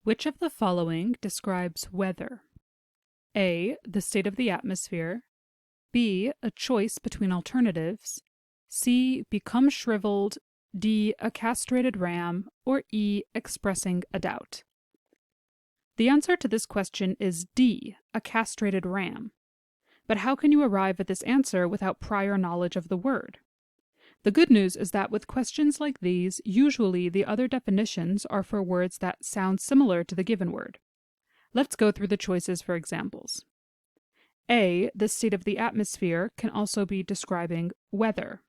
Which of the following describes weather? A. The state of the atmosphere. B. A choice between alternatives. C. Become shriveled. D. A castrated ram. Or E. Expressing a doubt. The answer to this question is D. A castrated ram. But how can you arrive at this answer without prior knowledge of the word? The good news is that with questions like these, usually the other definitions are for words that sound similar to the given word. Let's go through the choices for examples. A. The state of the atmosphere can also be describing weather.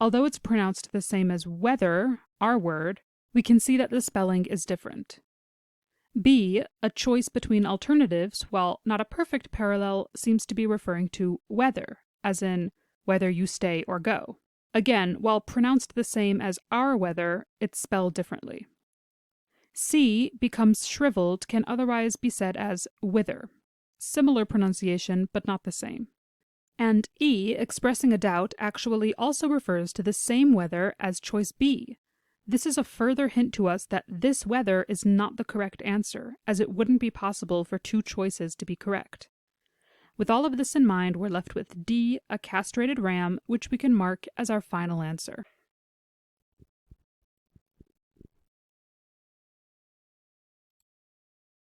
Although it's pronounced the same as weather, our word, we can see that the spelling is different. B. A choice between alternatives, while not a perfect parallel, seems to be referring to weather, as in whether you stay or go. Again, while pronounced the same as our weather, it's spelled differently. C. Becomes shriveled can otherwise be said as wither. Similar pronunciation, but not the same. And E. Expressing a doubt actually also refers to the same weather as choice B. This is a further hint to us that this weather is not the correct answer, as it wouldn't be possible for two choices to be correct. With all of this in mind, we're left with D, a castrated ram, which we can mark as our final answer.